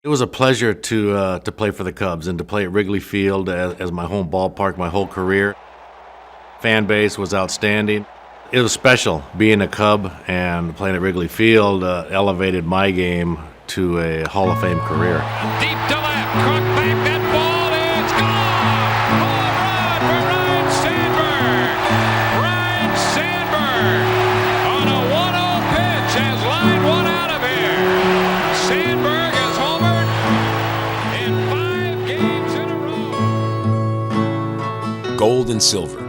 It was a pleasure to play for the Cubs and to play at Wrigley Field as my home ballpark my whole career. Fan base was outstanding. It was special being a Cub, and playing at Wrigley Field elevated my game to a Hall of Fame career. Deep to left, Crook back, that ball is gone! Home run for Ryne Sandberg! Ryne Sandberg on a 1-0 pitch has lined one out of here. Sandberg has homered in 5 games in a row. Gold and silver.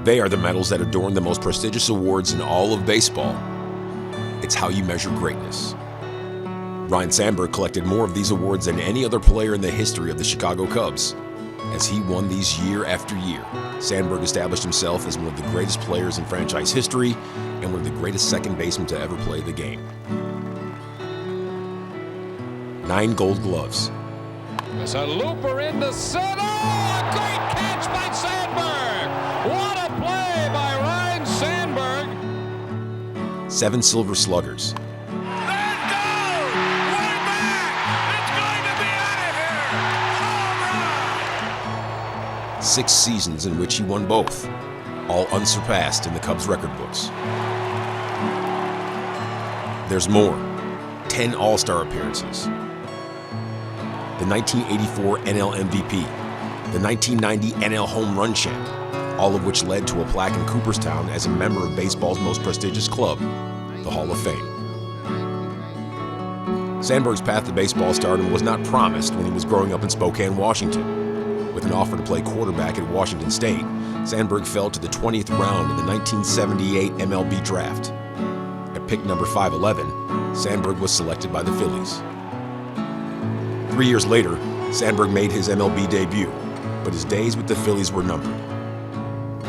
They are the medals that adorn the most prestigious awards in all of baseball. It's how you measure greatness. Ryne Sandberg collected more of these awards than any other player in the history of the Chicago Cubs. As he won these year after year, Sandberg established himself as one of the greatest players in franchise history and one of the greatest second basemen to ever play the game. 9 Gold Gloves. It's a looper into center. A great catch by Sandberg. What a play by Ryne Sandberg. 7 Silver Sluggers. There's goal! Way back! It's going to be out of here! Home run! 6 seasons in which he won both, all unsurpassed in the Cubs record books. There's more. 10 All-Star appearances. The 1984 NL MVP, the 1990 NL Home Run Champ, all of which led to a plaque in Cooperstown as a member of baseball's most prestigious club, the Hall of Fame. Sandberg's path to baseball stardom was not promised when he was growing up in Spokane, Washington. With an offer to play quarterback at Washington State, Sandberg fell to the 20th round in the 1978 MLB draft. At pick number 511, Sandberg was selected by the Phillies. 3 years later, Sandberg made his MLB debut, but his days with the Phillies were numbered.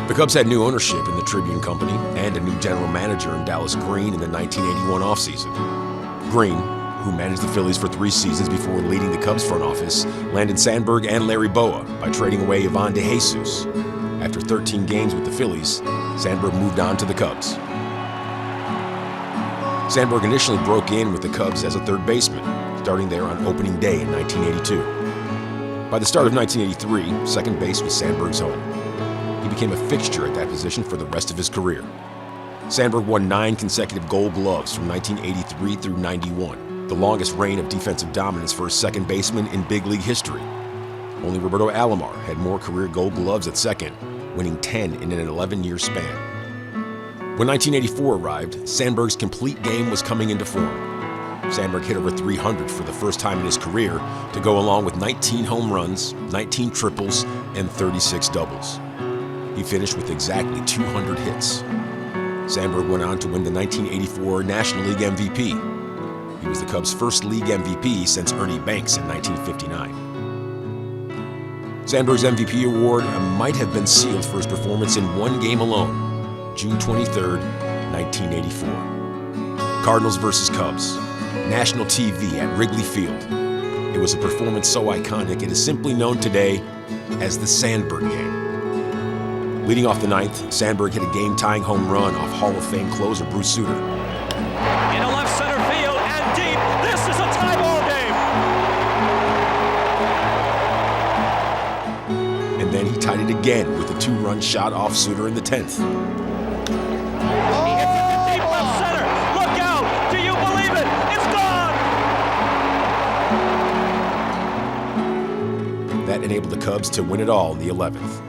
The Cubs had new ownership in the Tribune Company and a new general manager in Dallas Green in the 1981 offseason. Green, who managed the Phillies for 3 seasons before leading the Cubs front office, landed Sandberg and Larry Boa by trading away Ivan DeJesus. After 13 games with the Phillies, Sandberg moved on to the Cubs. Sandberg initially broke in with the Cubs as a third baseman, starting there on opening day in 1982. By the start of 1983, second base was Sandberg's home. He became a fixture at that position for the rest of his career. Sandberg won 9 consecutive Gold Gloves from 1983 through 91, the longest reign of defensive dominance for a second baseman in big league history. Only Roberto Alomar had more career Gold Gloves at second, winning 10 in an 11-year span. When 1984 arrived, Sandberg's complete game was coming into form. Sandberg hit over 300 for the first time in his career, to go along with 19 home runs, 19 triples, and 36 doubles. He finished with exactly 200 hits. Sandberg went on to win the 1984 National League MVP. He was the Cubs' first league MVP since Ernie Banks in 1959. Sandberg's MVP award might have been sealed for his performance in one game alone, June 23, 1984. Cardinals versus Cubs. National TV at Wrigley Field. It was a performance so iconic it is simply known today as the Sandberg game. Leading off the 9th, Sandberg hit a game-tying home run off Hall of Fame closer Bruce Sutter. Into left center field and deep. This is a tie ball game. And then he tied it again with a 2-run shot off Sutter in the 10th. He hits it to deep left center. Look out! Do you believe it? It's gone! That enabled the Cubs to win it all in the 11th.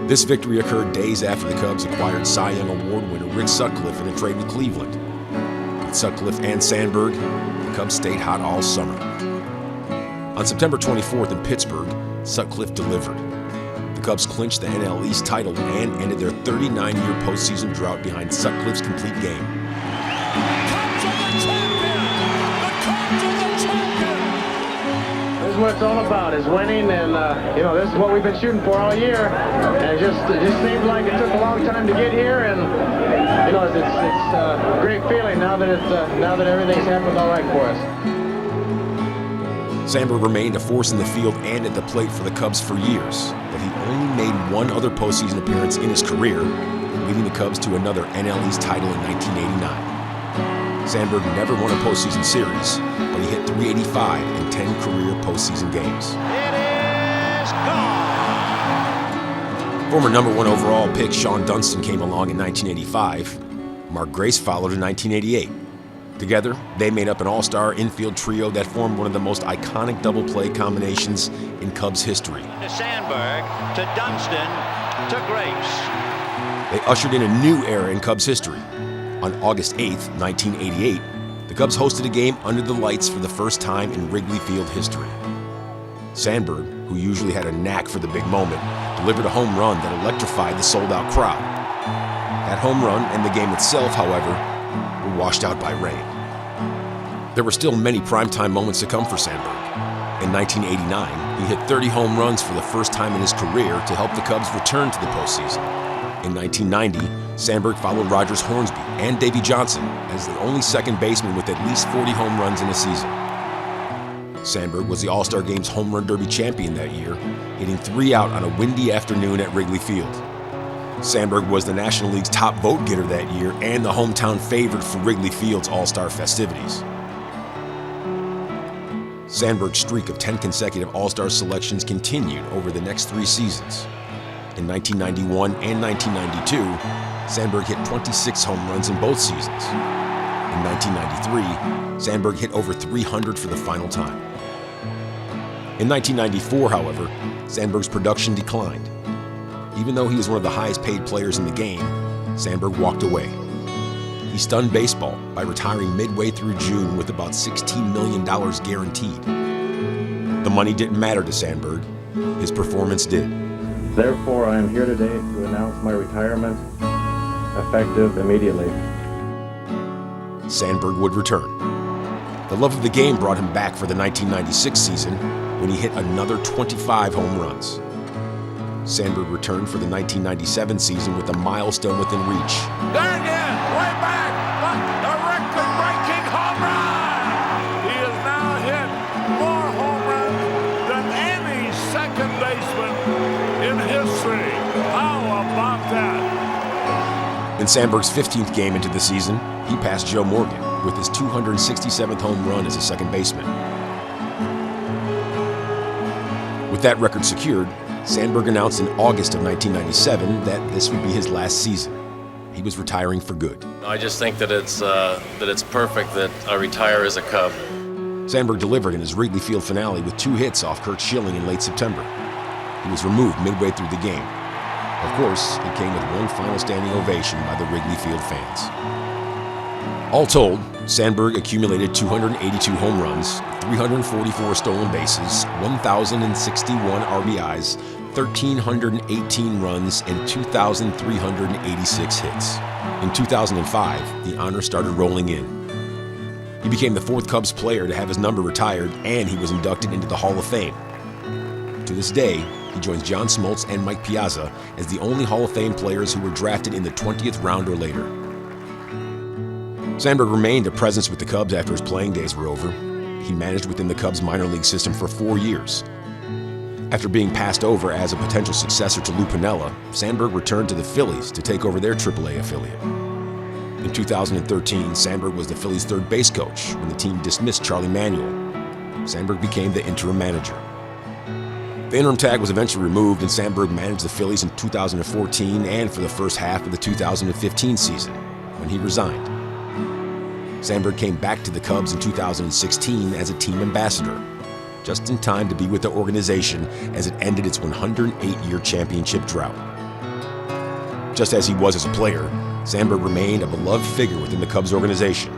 This victory occurred days after the Cubs acquired Cy Young Award winner Rick Sutcliffe in a trade with Cleveland. With Sutcliffe and Sandberg, the Cubs stayed hot all summer. On September 24th in Pittsburgh, Sutcliffe delivered. The Cubs clinched the NL East title and ended their 39-year postseason drought behind Sutcliffe's complete game. This is what it's all about, is winning, and this is what we've been shooting for all year. And it just seemed like it took a long time to get here, and it's a great feeling now that everything's happened all right for us. Sandberg remained a force in the field and at the plate for the Cubs for years, but he only made one other postseason appearance in his career, leading the Cubs to another NL East title in 1989. Sandberg never won a postseason series, but he hit .385 in 10 career postseason games. It is gone. Former #1 overall pick Sean Dunston came along in 1985. Mark Grace followed in 1988. Together, they made up an all-star infield trio that formed one of the most iconic double-play combinations in Cubs history. To Sandberg, to Dunston, to Grace. They ushered in a new era in Cubs history. On August 8th, 1988, the Cubs hosted a game under the lights for the first time in Wrigley Field history. Sandberg, who usually had a knack for the big moment, delivered a home run that electrified the sold-out crowd. That home run and the game itself, however, were washed out by rain. There were still many primetime moments to come for Sandberg. In 1989, he hit 30 home runs for the first time in his career to help the Cubs return to the postseason. In 1990, Sandberg followed Rogers Hornsby and Davey Johnson as the only second baseman with at least 40 home runs in a season. Sandberg was the All-Star Game's Home Run Derby champion that year, hitting 3 out on a windy afternoon at Wrigley Field. Sandberg was the National League's top vote getter that year and the hometown favorite for Wrigley Field's All-Star festivities. Sandberg's streak of 10 consecutive All-Star selections continued over the next 3 seasons. In 1991 and 1992, Sandberg hit 26 home runs in both seasons. In 1993, Sandberg hit over 300 for the final time. In 1994, however, Sandberg's production declined. Even though he was one of the highest paid players in the game, Sandberg walked away. He stunned baseball by retiring midway through June with about $16 million guaranteed. The money didn't matter to Sandberg. His performance did. Therefore, I am here today to announce my retirement, effective immediately. Sandberg would return. The love of the game brought him back for the 1996 season when he hit another 25 home runs. Sandberg returned for the 1997 season with a milestone within reach. There again, way back, a record-breaking home run. He has now hit more home runs than any second baseman in history. How about that? In Sandberg's 15th game into the season, he passed Joe Morgan with his 267th home run as a second baseman. With that record secured, Sandberg announced in August of 1997 that this would be his last season. He was retiring for good. I just think that it's perfect that I retire as a Cub. Sandberg delivered in his Wrigley Field finale with 2 hits off Kurt Schilling in late September. He was removed midway through the game. Of course, it came with one final standing ovation by the Wrigley Field fans. All told, Sandberg accumulated 282 home runs, 344 stolen bases, 1,061 RBIs, 1,318 runs, and 2,386 hits. In 2005, the honor started rolling in. He became the 4th Cubs player to have his number retired, and he was inducted into the Hall of Fame. To this day, he joins John Smoltz and Mike Piazza as the only Hall of Fame players who were drafted in the 20th round or later. Sandberg remained a presence with the Cubs after his playing days were over. He managed within the Cubs minor league system for 4 years. After being passed over as a potential successor to Lou Piniella, Sandberg returned to the Phillies to take over their AAA affiliate. In 2013, Sandberg was the Phillies' third base coach when the team dismissed Charlie Manuel. Sandberg became the interim manager. The interim tag was eventually removed, and Sandberg managed the Phillies in 2014 and for the first half of the 2015 season, when he resigned. Sandberg came back to the Cubs in 2016 as a team ambassador, just in time to be with the organization as it ended its 108-year championship drought. Just as he was as a player, Sandberg remained a beloved figure within the Cubs organization.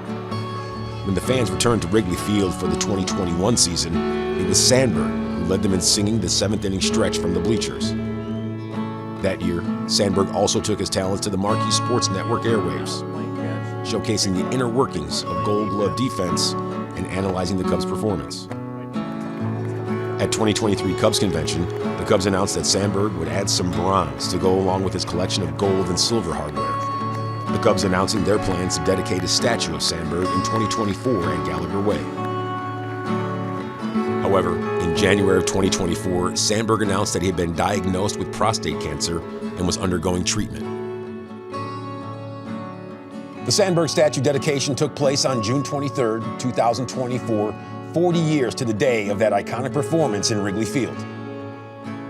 When the fans returned to Wrigley Field for the 2021 season, it was Sandberg who led them in singing the 7th-inning stretch from the bleachers. That year, Sandberg also took his talents to the Marquee Sports Network airwaves, showcasing the inner workings of Gold Glove defense and analyzing the Cubs' performance. At 2023 Cubs Convention, the Cubs announced that Sandberg would add some bronze to go along with his collection of gold and silver hardware. The Cubs announcing their plans to dedicate a statue of Sandberg in 2024 at Gallagher Way. However, in January of 2024, Sandberg announced that he had been diagnosed with prostate cancer and was undergoing treatment. The Sandberg statue dedication took place on June 23, 2024, 40 years to the day of that iconic performance in Wrigley Field.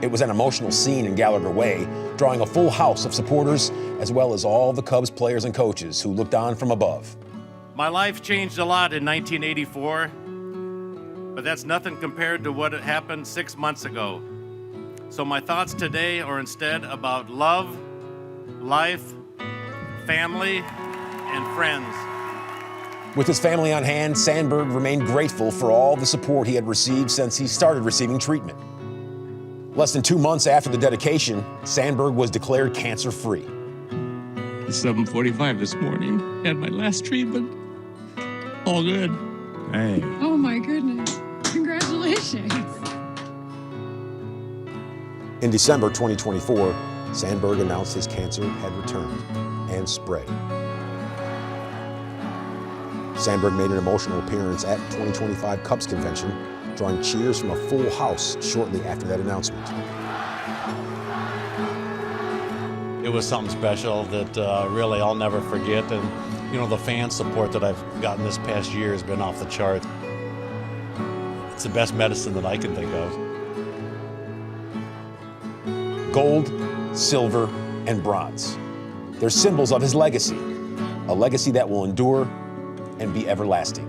It was an emotional scene in Gallagher Way, drawing a full house of supporters, as well as all the Cubs players and coaches who looked on from above. My life changed a lot in 1984, but that's nothing compared to what had happened 6 months ago. So my thoughts today are instead about love, life, family, and friends. With his family on hand, Sandberg remained grateful for all the support he had received since he started receiving treatment. Less than 2 months after the dedication, Sandberg was declared cancer-free. At 7:45 this morning, had my last treatment. All good. Hey. Oh my goodness. Congratulations. In December 2024, Sandberg announced his cancer had returned and spread. Sandberg made an emotional appearance at 2025 Cubs convention, drawing cheers from a full house shortly after that announcement. It was something special that really I'll never forget, and you know, the fan support that I've gotten this past year has been off the chart. It's the best medicine that I can think of. Gold, silver, and bronze. They're symbols of his legacy, a legacy that will endure and be everlasting.